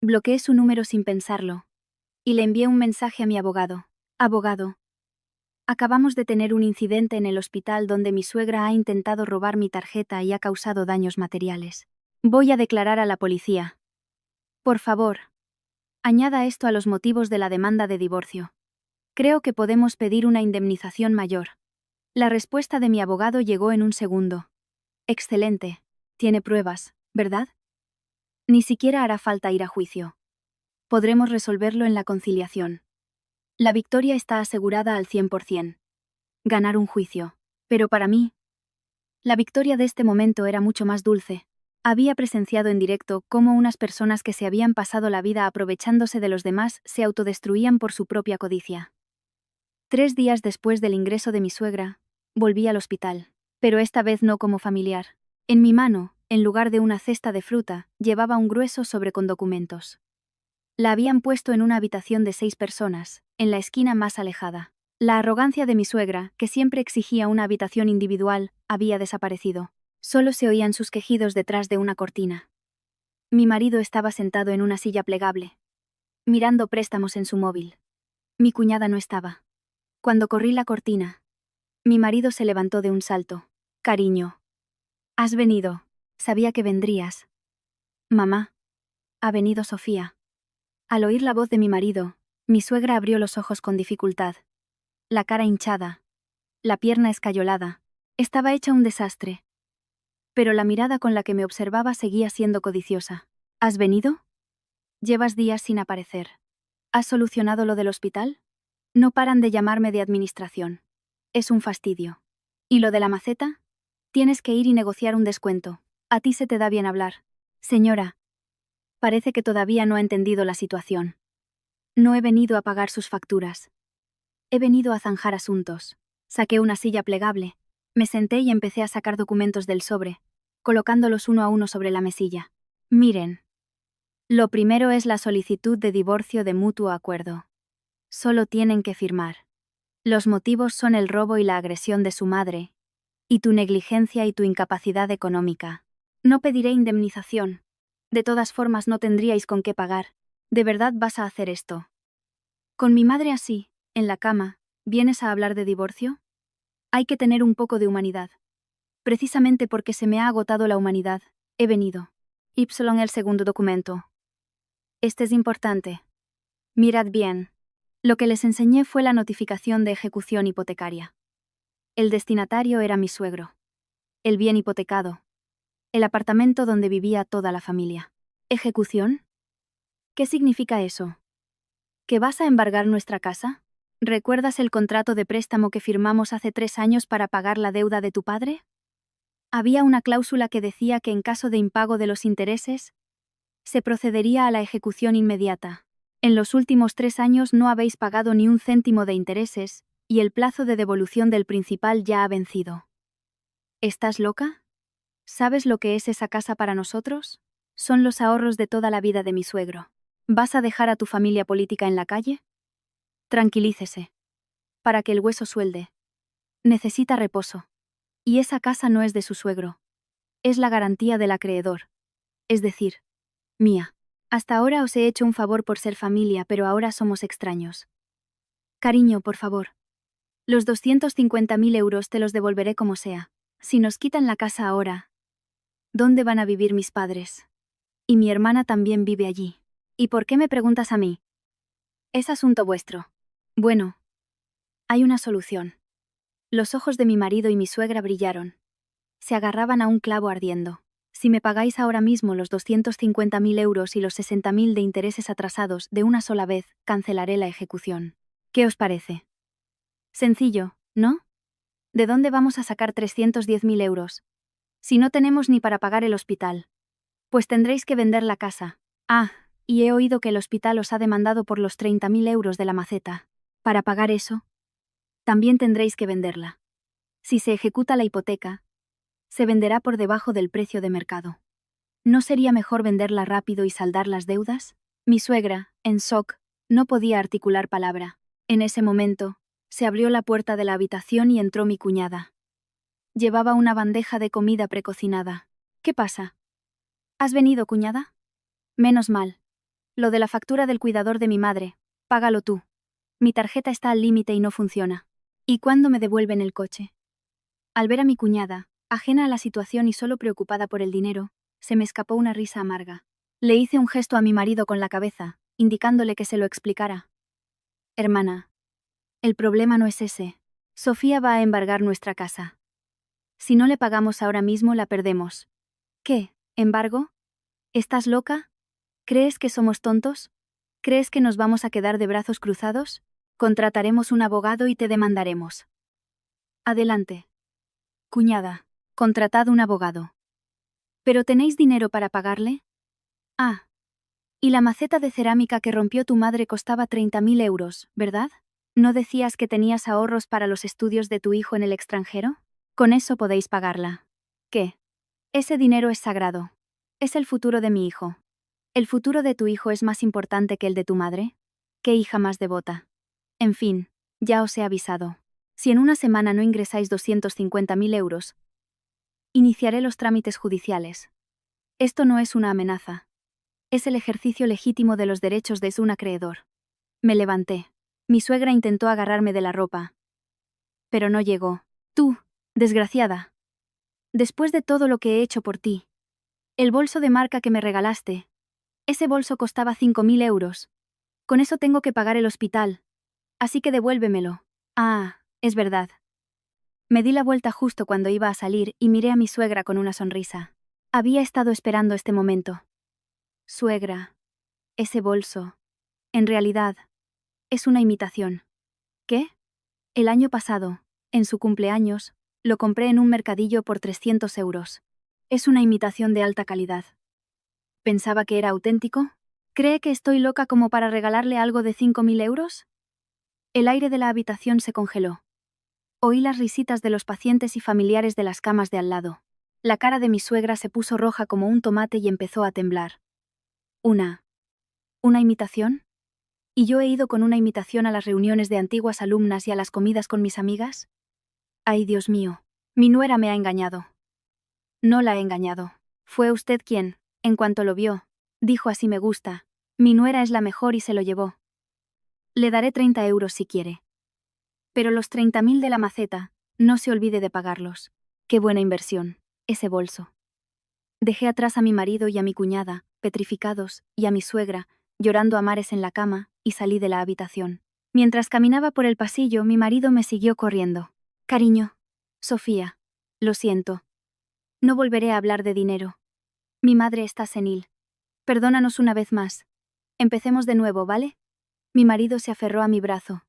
Bloqueé su número sin pensarlo. Y le envié un mensaje a mi abogado. Abogado. Acabamos de tener un incidente en el hospital donde mi suegra ha intentado robar mi tarjeta y ha causado daños materiales. Voy a declarar a la policía. Por favor, añada esto a los motivos de la demanda de divorcio. Creo que podemos pedir una indemnización mayor. La respuesta de mi abogado llegó en un segundo. Excelente. Tiene pruebas, ¿verdad? Ni siquiera hará falta ir a juicio. Podremos resolverlo en la conciliación. La victoria está asegurada al 100%. Ganar un juicio. Pero para mí, la victoria de este momento era mucho más dulce. Había presenciado en directo cómo unas personas que se habían pasado la vida aprovechándose de los demás se autodestruían por su propia codicia. 3 días después del ingreso de mi suegra, volví al hospital. Pero esta vez no como familiar. En mi mano, en lugar de una cesta de fruta, llevaba un grueso sobre con documentos. La habían puesto en una habitación de 6 personas, en la esquina más alejada. La arrogancia de mi suegra, que siempre exigía una habitación individual, había desaparecido. Solo se oían sus quejidos detrás de una cortina. Mi marido estaba sentado en una silla plegable, mirando préstamos en su móvil. Mi cuñada no estaba. Cuando corrí la cortina, mi marido se levantó de un salto. Cariño. Has venido. Sabía que vendrías. Mamá. Ha venido Sofía. Al oír la voz de mi marido, mi suegra abrió los ojos con dificultad. La cara hinchada. La pierna escayolada. Estaba hecha un desastre. Pero la mirada con la que me observaba seguía siendo codiciosa. ¿Has venido? Llevas días sin aparecer. ¿Has solucionado lo del hospital? No paran de llamarme de administración. Es un fastidio. ¿Y lo de la maceta? Tienes que ir y negociar un descuento. A ti se te da bien hablar. Señora. Parece que todavía no ha entendido la situación. No he venido a pagar sus facturas. He venido a zanjar asuntos. Saqué una silla plegable. Me senté y empecé a sacar documentos del sobre, colocándolos uno a uno sobre la mesilla. Miren. Lo primero es la solicitud de divorcio de mutuo acuerdo. Solo tienen que firmar. Los motivos son el robo y la agresión de su madre, y tu negligencia y tu incapacidad económica. No pediré indemnización. De todas formas no tendríais con qué pagar. ¿De verdad vas a hacer esto? Con mi madre así, en la cama, ¿vienes a hablar de divorcio? Hay que tener un poco de humanidad. Precisamente porque se me ha agotado la humanidad, he venido. Y el segundo documento. Este es importante. Mirad bien. Lo que les enseñé fue la notificación de ejecución hipotecaria. El destinatario era mi suegro. El bien hipotecado. El apartamento donde vivía toda la familia. ¿Ejecución? ¿Qué significa eso? ¿Que vas a embargar nuestra casa? ¿Recuerdas el contrato de préstamo que firmamos hace 3 años para pagar la deuda de tu padre? Había una cláusula que decía que en caso de impago de los intereses, se procedería a la ejecución inmediata. En los últimos 3 años no habéis pagado ni un céntimo de intereses, y el plazo de devolución del principal ya ha vencido. ¿Estás loca? ¿Sabes lo que es esa casa para nosotros? Son los ahorros de toda la vida de mi suegro. ¿Vas a dejar a tu familia política en la calle? Tranquilícese. Para que el hueso suelde. Necesita reposo. Y esa casa no es de su suegro. Es la garantía del acreedor. Es decir, mía. Hasta ahora os he hecho un favor por ser familia, pero ahora somos extraños. Cariño, por favor. Los 250.000 euros te los devolveré como sea. Si nos quitan la casa ahora, ¿Dónde van a vivir mis padres? Y mi hermana también vive allí. ¿Y por qué me preguntas a mí? Es asunto vuestro. Bueno, hay una solución. Los ojos de mi marido y mi suegra brillaron. Se agarraban a un clavo ardiendo. Si me pagáis ahora mismo los 250.000 euros y los 60.000 de intereses atrasados de una sola vez, cancelaré la ejecución. ¿Qué os parece? Sencillo, ¿no? ¿De dónde vamos a sacar 310.000 euros? Si no tenemos ni para pagar el hospital. Pues tendréis que vender la casa. Ah, y he oído que el hospital os ha demandado por los 30.000 euros de la maceta. Para pagar eso, también tendréis que venderla. Si se ejecuta la hipoteca, se venderá por debajo del precio de mercado. ¿No sería mejor venderla rápido y saldar las deudas? Mi suegra, en shock, no podía articular palabra. En ese momento, se abrió la puerta de la habitación y entró mi cuñada. Llevaba una bandeja de comida precocinada. ¿Qué pasa? ¿Has venido, cuñada? Menos mal. Lo de la factura del cuidador de mi madre, págalo tú. Mi tarjeta está al límite y no funciona. ¿Y cuándo me devuelven el coche? Al ver a mi cuñada, ajena a la situación y solo preocupada por el dinero, se me escapó una risa amarga. Le hice un gesto a mi marido con la cabeza, indicándole que se lo explicara. Hermana, el problema no es ese. Sofía va a embargar nuestra casa. Si no le pagamos ahora mismo, la perdemos. ¿Qué? ¿Embargo? ¿Estás loca? ¿Crees que somos tontos? ¿Crees que nos vamos a quedar de brazos cruzados? Contrataremos un abogado y te demandaremos. Adelante. Cuñada, contratad un abogado. ¿Pero tenéis dinero para pagarle? Ah. Y la maceta de cerámica que rompió tu madre costaba 30.000 euros, ¿verdad? ¿No decías que tenías ahorros para los estudios de tu hijo en el extranjero? Con eso podéis pagarla. ¿Qué? Ese dinero es sagrado. Es el futuro de mi hijo. ¿El futuro de tu hijo es más importante que el de tu madre? ¿Qué hija más devota? En fin, ya os he avisado. Si en una semana no ingresáis 250.000 euros, iniciaré los trámites judiciales. Esto no es una amenaza. Es el ejercicio legítimo de los derechos de un acreedor. Me levanté. Mi suegra intentó agarrarme de la ropa. Pero no llegó. Tú, desgraciada. Después de todo lo que he hecho por ti. El bolso de marca que me regalaste. Ese bolso costaba 5.000 euros. Con eso tengo que pagar el hospital. Así que devuélvemelo. Ah, es verdad. Me di la vuelta justo cuando iba a salir y miré a mi suegra con una sonrisa. Había estado esperando este momento. Suegra. Ese bolso. En realidad, es una imitación. ¿Qué? El año pasado, en su cumpleaños, lo compré en un mercadillo por 300 euros. Es una imitación de alta calidad. ¿Pensaba que era auténtico? ¿Cree que estoy loca como para regalarle algo de 5.000 euros? El aire de la habitación se congeló. Oí las risitas de los pacientes y familiares de las camas de al lado. La cara de mi suegra se puso roja como un tomate y empezó a temblar. ¿Una imitación? ¿Y yo he ido con una imitación a las reuniones de antiguas alumnas y a las comidas con mis amigas? Ay, Dios mío, mi nuera me ha engañado. No la he engañado. Fue usted quien, en cuanto lo vio, dijo así me gusta. Mi nuera es la mejor y se lo llevó. Le daré 30 euros si quiere. Pero los 30.000 de la maceta, no se olvide de pagarlos. Qué buena inversión, ese bolso. Dejé atrás a mi marido y a mi cuñada, petrificados, y a mi suegra, llorando a mares en la cama, y salí de la habitación. Mientras caminaba por el pasillo, mi marido me siguió corriendo. Cariño. Sofía. Lo siento. No volveré a hablar de dinero. Mi madre está senil. Perdónanos una vez más. Empecemos de nuevo, ¿vale? Mi marido se aferró a mi brazo,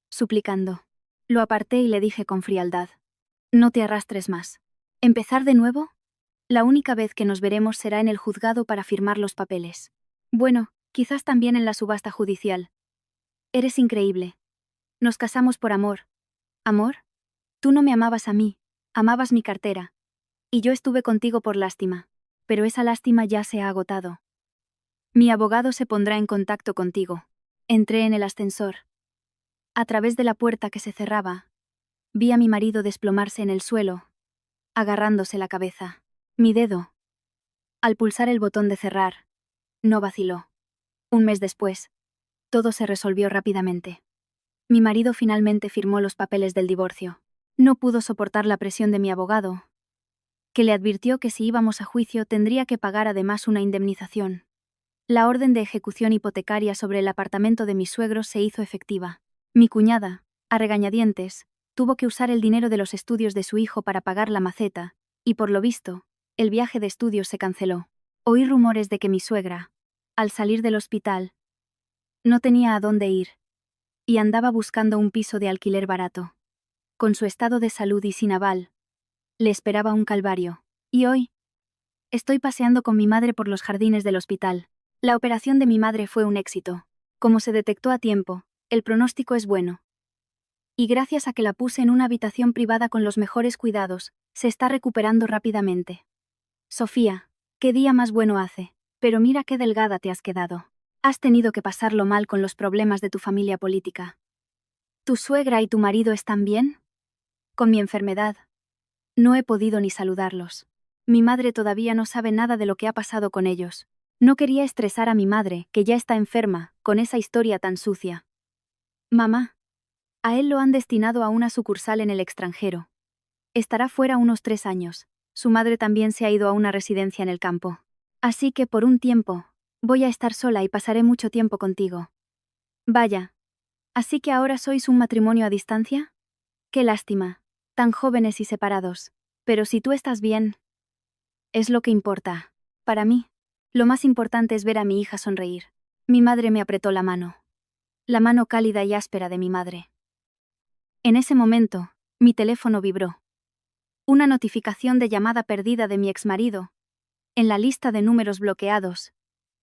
suplicando. Lo aparté y le dije con frialdad. No te arrastres más. ¿Empezar de nuevo? La única vez que nos veremos será en el juzgado para firmar los papeles. Bueno, quizás también en la subasta judicial. Eres increíble. Nos casamos por amor. ¿Amor? Tú no me amabas a mí, amabas mi cartera. Y yo estuve contigo por lástima. Pero esa lástima ya se ha agotado. Mi abogado se pondrá en contacto contigo. Entré en el ascensor. A través de la puerta que se cerraba, vi a mi marido desplomarse en el suelo, agarrándose la cabeza. Mi dedo, al pulsar el botón de cerrar, no vaciló. Un mes después, todo se resolvió rápidamente. Mi marido finalmente firmó los papeles del divorcio. No pudo soportar la presión de mi abogado, que le advirtió que si íbamos a juicio tendría que pagar además una indemnización. La orden de ejecución hipotecaria sobre el apartamento de mis suegros se hizo efectiva. Mi cuñada, a regañadientes, tuvo que usar el dinero de los estudios de su hijo para pagar la maceta, y por lo visto, el viaje de estudios se canceló. Oí rumores de que mi suegra, al salir del hospital, no tenía a dónde ir, y andaba buscando un piso de alquiler barato. Con su estado de salud y sin aval, le esperaba un calvario. Y hoy, estoy paseando con mi madre por los jardines del hospital. La operación de mi madre fue un éxito. Como se detectó a tiempo, el pronóstico es bueno. Y gracias a que la puse en una habitación privada con los mejores cuidados, se está recuperando rápidamente. Sofía, qué día más bueno hace, pero mira qué delgada te has quedado. Has tenido que pasarlo mal con los problemas de tu familia política. ¿Tu suegra y tu marido están bien? Con mi enfermedad, no he podido ni saludarlos. Mi madre todavía no sabe nada de lo que ha pasado con ellos. No quería estresar a mi madre, que ya está enferma, con esa historia tan sucia. Mamá, a él lo han destinado a una sucursal en el extranjero. Estará fuera unos 3 años. Su madre también se ha ido a una residencia en el campo. Así que por un tiempo, voy a estar sola y pasaré mucho tiempo contigo. Vaya. ¿Así que ahora sois un matrimonio a distancia? Qué lástima. Tan jóvenes y separados. Pero si tú estás bien, es lo que importa. Para mí, lo más importante es ver a mi hija sonreír. Mi madre me apretó la mano cálida y áspera de mi madre. En ese momento, mi teléfono vibró. Una notificación de llamada perdida de mi exmarido, en la lista de números bloqueados,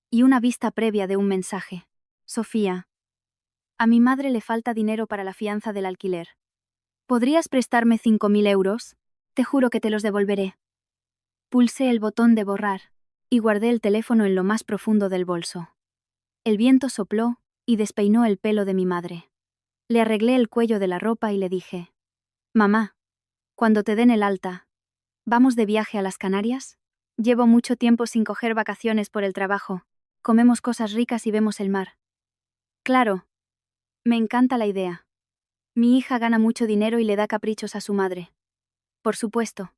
y una vista previa de un mensaje. Sofía. A mi madre le falta dinero para la fianza del alquiler. ¿Podrías prestarme 5.000 euros? Te juro que te los devolveré. Pulsé el botón de borrar, y guardé el teléfono en lo más profundo del bolso. El viento sopló, y despeinó el pelo de mi madre. Le arreglé el cuello de la ropa y le dije: Mamá, cuando te den el alta, ¿vamos de viaje a las Canarias? Llevo mucho tiempo sin coger vacaciones por el trabajo. Comemos cosas ricas y vemos el mar. Claro. Me encanta la idea. Mi hija gana mucho dinero y le da caprichos a su madre. Por supuesto.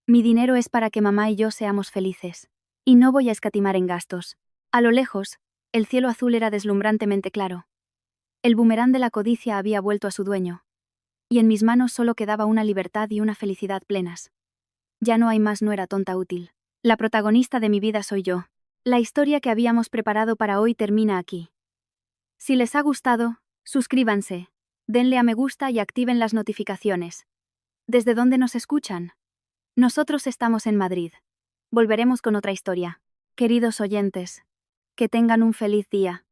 Mi dinero es para que mamá y yo seamos felices. Y no voy a escatimar en gastos. A lo lejos, el cielo azul era deslumbrantemente claro. El boomerang de la codicia había vuelto a su dueño. Y en mis manos solo quedaba una libertad y una felicidad plenas. Ya no hay más, no era tonta útil. La protagonista de mi vida soy yo. La historia que habíamos preparado para hoy termina aquí. Si les ha gustado, suscríbanse, denle a me gusta y activen las notificaciones. ¿Desde dónde nos escuchan? Nosotros estamos en Madrid. Volveremos con otra historia. Queridos oyentes, que tengan un feliz día.